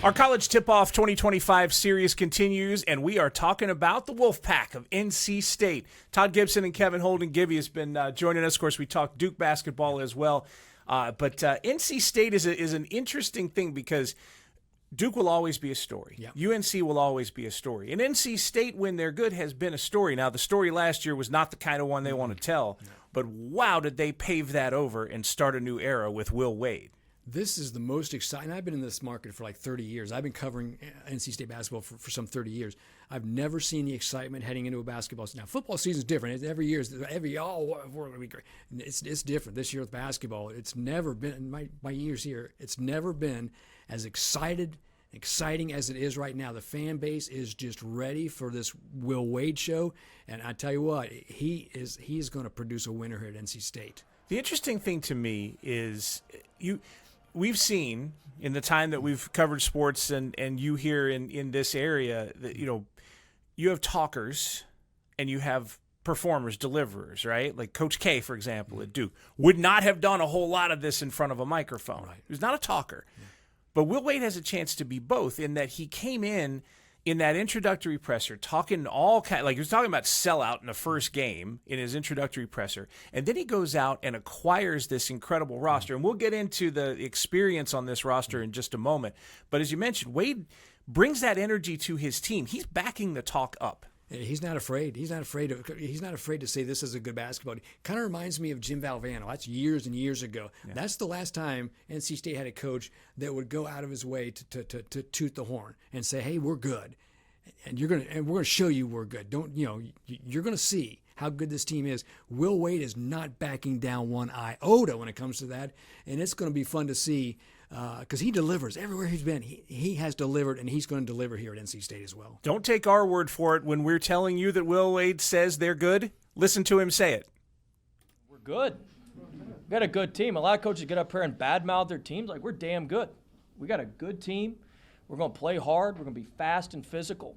Our College Tip-Off 2025 series continues, and we are talking about the Wolfpack of NC State. Todd Gibson and Kevin Holden-Givy has been joining us. Of course, we talked Duke basketball as well. But NC State is an interesting thing because Duke will always be a story. Yep. UNC will always be a story. And NC State, when they're good, has been a story. Now, the story last year was not the kind of one they want to tell, but wow, did they pave that over and start a new era with Will Wade. This is the most exciting. I've been in this market for like 30 years. I've been covering NC State basketball for some 30 years. I've never seen the excitement heading into a basketball season. Now, football season is different. Every year, we're going to be great. It's different this year with basketball. It's never been, in my years here, it's never been as exciting as it is right now. The fan base is just ready for this Will Wade show. And I tell you what, he is going to produce a winner here at NC State. The interesting thing to me is we've seen in the time that we've covered sports and you here in this area that, you have talkers and you have performers, deliverers, right? Like Coach K, for example, at Duke, would not have done a whole lot of this in front of a microphone. Right. He was not a talker. Yeah. But Will Wade has a chance to be both in that he came in that introductory presser talking all kind, like he was talking about sellout in the first game in his introductory presser, and then he goes out and acquires this incredible roster. And we'll get into the experience on this roster in just a moment. But as you mentioned, Wade brings that energy to his team. He's backing the talk up. He's not afraid. He's not afraid to say this is a good basketball team. Kind of reminds me of Jim Valvano. That's years and years ago. Yeah. That's the last time NC State had a coach that would go out of his way to toot the horn and say, "Hey, we're good, and we're gonna show you we're good." You're gonna see how good this team is. Will Wade is not backing down one iota when it comes to that, and it's going to be fun to see. Because he delivers everywhere he's been. He has delivered, and he's going to deliver here at NC State as well. Don't take our word for it when we're telling you that Will Wade says they're good. Listen to him say it. We're good. We got a good team. A lot of coaches get up here and badmouth their teams. Like, we're damn good. We got a good team. We're going to play hard. We're going to be fast and physical.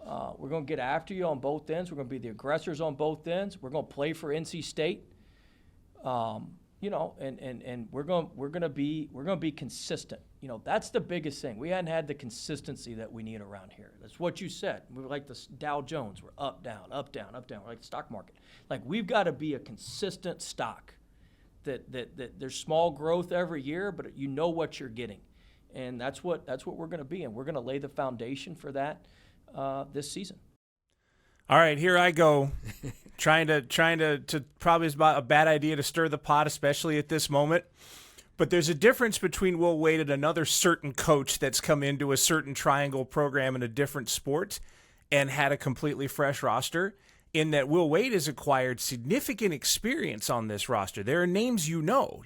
We're going to get after you on both ends. We're going to be the aggressors on both ends. We're going to play for NC State. And we're going to be consistent. That's the biggest thing. We hadn't had the consistency that we need around here. That's what you said. We're like the Dow Jones. We're up, down, up, down, up, down. We're like the stock market. Like, we've got to be a consistent stock. That there's small growth every year, but you know what you're getting, and that's what we're going to be, and we're going to lay the foundation for that this season. All right, here I go. trying to probably is a bad idea to stir the pot, especially at this moment. But there's a difference between Will Wade and another certain coach that's come into a certain triangle program in a different sport and had a completely fresh roster, in that Will Wade has acquired significant experience on this roster. There are names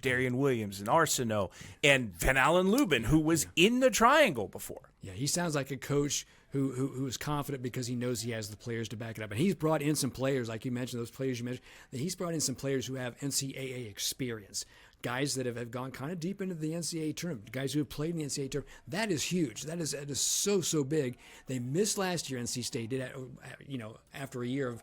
Darian Williams and Arsenault and Van Allen Lubin, who was in the triangle before. Yeah, he sounds like a coach who is confident because he knows he has the players to back it up. And he's brought in some players, like you mentioned, those players you mentioned. He's brought in some players who have NCAA experience, guys that have gone kind of deep into the NCAA tournament, guys who have played in the NCAA tournament. That is huge. That is so big. They missed last year, NC State did, after a year of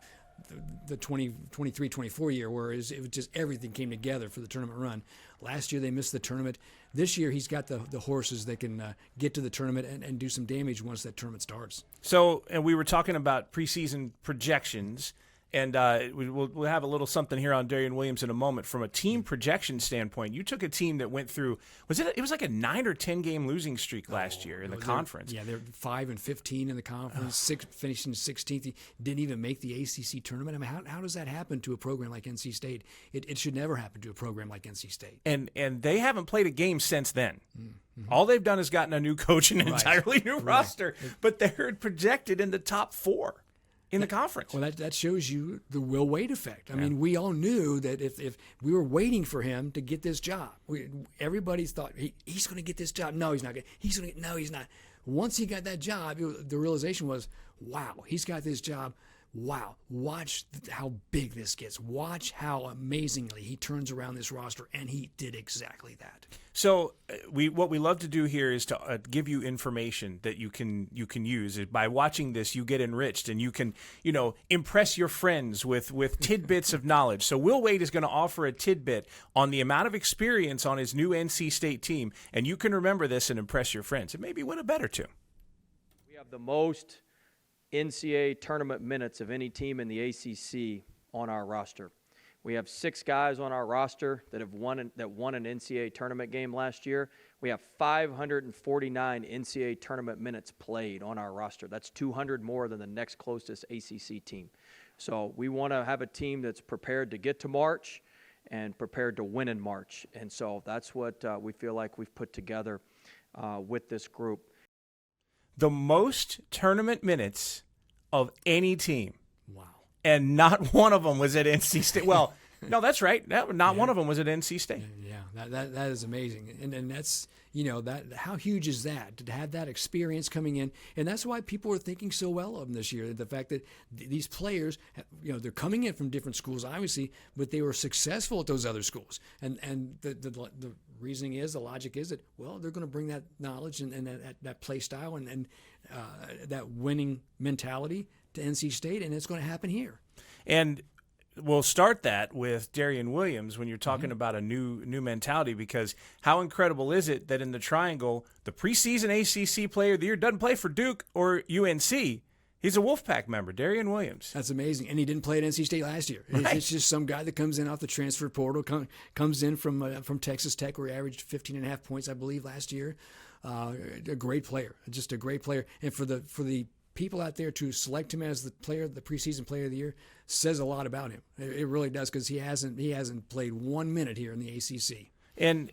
the 23-24 year, where it was just everything came together for the tournament run. Last year they missed the tournament. This year he's got the horses that can get to the tournament and do some damage once that tournament starts. So, and we were talking about preseason projections, and we'll have a little something here on Darian Williams in a moment. From a team projection standpoint, you took a team that went through, it was like a 9 or 10 game losing streak last year in the conference. They're 5-15 in the conference, finishing 16th. Didn't even make the ACC tournament. I mean, how does that happen to a program like NC State? It should never happen to a program like NC State. And they haven't played a game since then. Mm-hmm. All they've done is gotten a new coach and an entirely new roster, but they're projected in the top 4. In the conference. Well, that shows you the Will Wade effect. I mean, we all knew that if we were waiting for him to get this job, everybody thought he's going to get this job. No, he's not. No, he's not. Once he got that job, the realization was, wow, he's got this job. wow, watch how big this gets. Watch how amazingly he turns around this roster, and he did exactly that. So what we love to do here is to give you information that you can use. By watching this, you get enriched, and you can impress your friends with tidbits of knowledge. So Will Wade is going to offer a tidbit on the amount of experience on his new NC State team, and you can remember this and impress your friends and maybe win a bet or two. We have the most NCAA tournament minutes of any team in the ACC on our roster. We have 6 guys on our roster that won an NCAA tournament game last year. We have 549 NCAA tournament minutes played on our roster. That's 200 more than the next closest ACC team. So we want to have a team that's prepared to get to March and prepared to win in March. And so that's what we feel like we've put together with this group. The most tournament minutes of any team. Wow. And not one of them was at NC State. Well, no, that's right. Not one of them was at NC State. Yeah, that is amazing. And that's, that how huge is that, to have that experience coming in? And that's why people are thinking so well of them this year. The fact that these players, they're coming in from different schools, obviously, but they were successful at those other schools. And the reasoning is, the logic is that, well, they're going to bring that knowledge and that play style and that winning mentality to NC State, and it's going to happen here. And we'll start that with Darian Williams when you're talking about a new mentality, because how incredible is it that in the Triangle, the preseason ACC Player of the Year doesn't play for Duke or UNC. He's a Wolfpack member, Darian Williams. That's amazing. And he didn't play at NC State last year. Right. It's just some guy that comes in off the transfer portal, comes in from Texas Tech, where he averaged 15.5 points, I believe, last year. A great player, just a great player. And for the people out there to select him as the preseason player of the year, says a lot about him. It really does, because he hasn't played 1 minute here in the ACC. And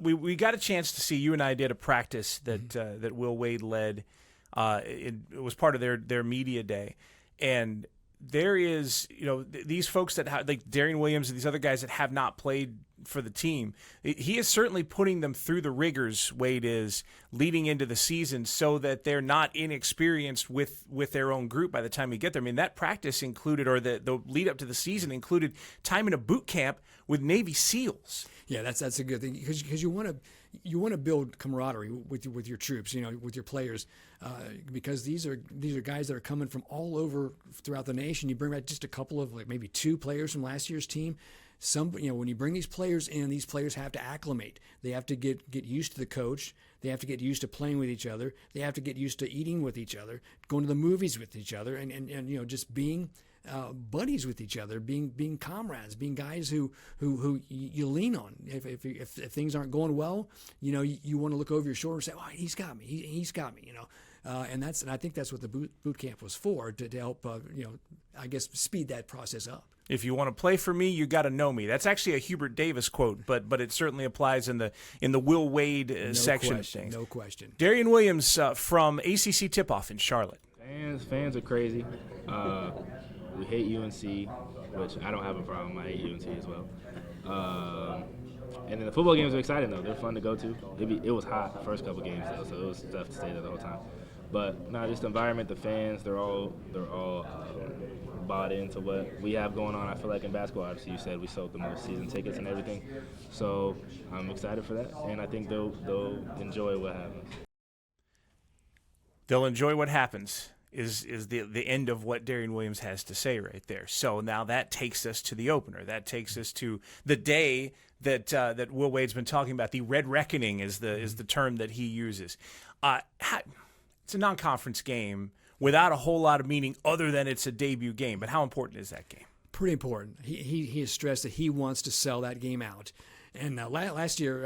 we got a chance to see, you and I did a practice that Will Wade led. It was part of their media day, and there is these folks that have, like Darian Williams and these other guys that have not played for the team. He is certainly putting them through the rigors, Wade is, leading into the season, so that they're not inexperienced with their own group by the time we get there. I mean, that practice included, or the lead up to the season included, time in a boot camp with Navy SEALs. Yeah, that's a good thing, because you want to build camaraderie with your troops, with your players, because these are guys that are coming from all over throughout the nation. You bring back just a couple of, like, maybe 2 players from last year's team. When you bring these players in, these players have to acclimate. They have to get used to the coach. They have to get used to playing with each other. They have to get used to eating with each other, going to the movies with each other, and just being buddies with each other, being comrades, being guys who you lean on. If things aren't going well, you want to look over your shoulder and say, "Oh, he's got me. He's got me." And I think that's what the boot camp was for, to help I guess speed that process up. If you want to play for me, you got to know me. That's actually a Hubert Davis quote, but it certainly applies in the Will Wade section of things. No question. Darian Williams from ACC Tip-Off in Charlotte. Fans are crazy. We hate UNC, which I don't have a problem. I hate UNC as well. And then the football games are exciting, though. They're fun to go to. It was hot the first couple games, though, so it was tough to stay there the whole time. But just the environment, the fans, they're all bought into what we have going on. I feel like in basketball, obviously, you said we sold the most season tickets and everything. So I'm excited for that, and I think they'll enjoy what happens. They'll enjoy what happens is the end of what Darian Williams has to say right there. So now that takes us to the opener. That takes us to the day that Will Wade's been talking about. The Red Reckoning is the term that he uses. It's a non-conference game without a whole lot of meaning other than it's a debut game. But how important is that game? Pretty important. He has stressed that he wants to sell that game out. And last year,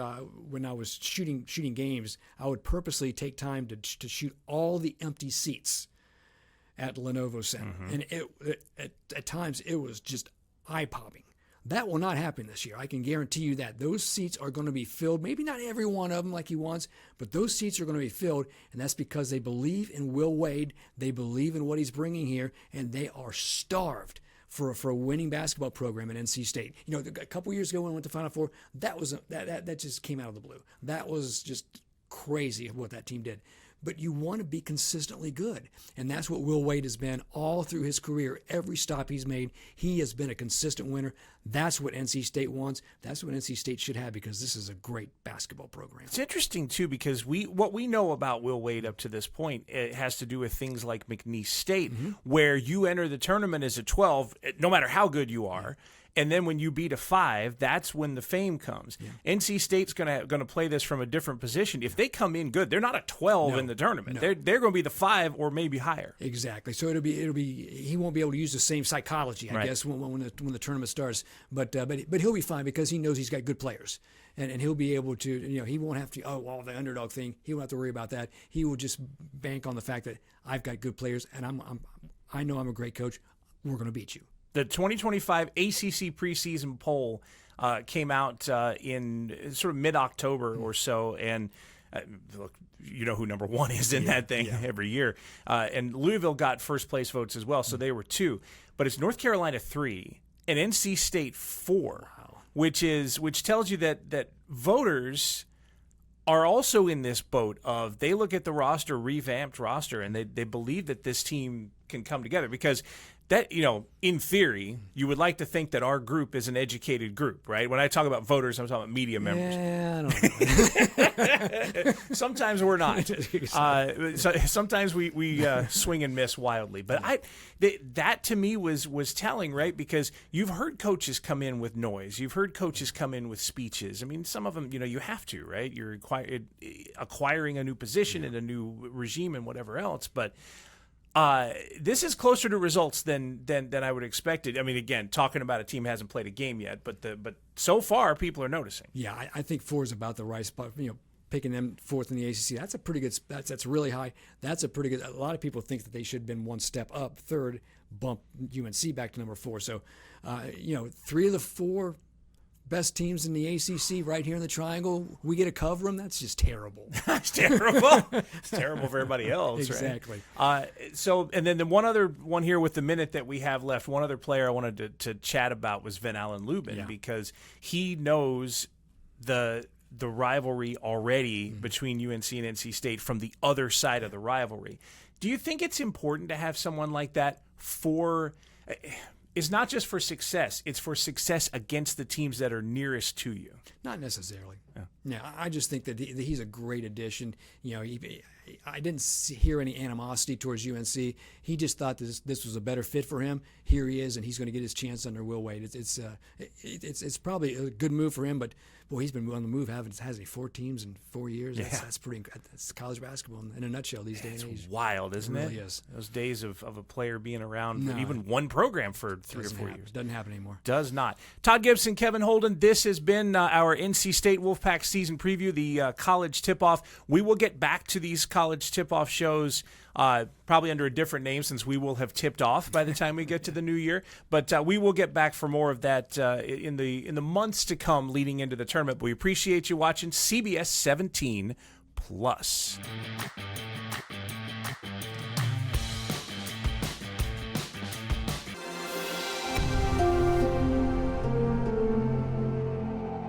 when I was shooting games, I would purposely take time to shoot all the empty seats at Lenovo Center. Mm-hmm. And at times, it was just eye-popping. That will not happen this year. I can guarantee you that. Those seats are going to be filled. Maybe not every one of them like he wants, but those seats are going to be filled, and that's because they believe in Will Wade. They believe in what he's bringing here, and they are starved for a winning basketball program at NC State. A couple years ago when we went to Final Four, that just came out of the blue. That was just crazy what that team did. but you want to be consistently good. And that's what Will Wade has been all through his career. Every stop he's made, he has been a consistent winner. That's what NC State wants. That's what NC State should have, because this is a great basketball program. It's interesting, too, because what we know about Will Wade up to this point, it has to do with things like McNeese State, where you enter the tournament as a 12, no matter how good you are. And then when you beat a 5, that's when the fame comes. NC State's going to play this from a different position. If they come in good, they're not a 12 in the tournament. They're going to be the 5 or maybe higher. Exactly. So it'll be he won't be able to use the same psychology, I guess, when the tournament starts. But he'll be fine because he knows he's got good players. And he'll be able to, he won't have to, the underdog thing. He won't have to worry about that. He will just bank on the fact that I've got good players and I know I'm a great coach. We're going to beat you. The 2025 ACC preseason poll came out in sort of mid-October or so, and look, you know who number 1 is in that thing every year. And Louisville got first place votes as well, so they were 2. But it's North Carolina 3 and NC State 4, which tells you that voters are also in this boat of they look at the roster, revamped roster, and they believe that this team can come together because that, in theory, you would like to think that our group is an educated group, right? When I talk about voters, I'm talking about media members. Yeah, I don't know. Sometimes we're not. Sometimes we swing and miss wildly. But that to me was telling, right? Because you've heard coaches come in with noise. You've heard coaches come in with speeches. I mean, some of them, you have to, right? You're acquiring a new position and a new regime and whatever else. But this is closer to results than I would expect it. I mean, again, talking about a team hasn't played a game yet, but so far people are noticing. Yeah, I think 4 is about the right spot. Picking them 4th in the ACC, that's a pretty good. That's really high. That's a pretty good. A lot of people think that they should have been one step up. 3rd, bump UNC back to number 4. So, 3 of the 4 best teams in the ACC right here in the Triangle, we get to cover them. That's just terrible. It's terrible. It's terrible for everybody else. Exactly. Right? And then the one other one here with the minute that we have left, one other player I wanted to chat about was Van Allen Lubin because he knows the rivalry already between UNC and NC State from the other side of the rivalry. Do you think it's important to have someone like that it's not just for success, it's for success against the teams that are nearest to you? Not necessarily. Yeah, I just think that he's a great addition. I didn't hear any animosity towards UNC. He just thought this was a better fit for him. Here he is, and he's going to get his chance under Will Wade. It's probably a good move for him, but boy, he's been on the move. Has he 4 teams in 4 years? That's pretty. That's college basketball in a nutshell these days. It's wild, isn't it? Really is. Those days of a player being around for even one program for 3 or 4 years. Doesn't happen anymore. Does not. Todd Gibson, Kevin Holden, this has been our NC State Wolfpack season preview, the college tip-off. We will get back to these college tip-off shows probably under a different name since we will have tipped off by the time we get to the new year. But we will get back for more of that in the months to come leading into the tournament. But we appreciate you watching CBS 17 Plus.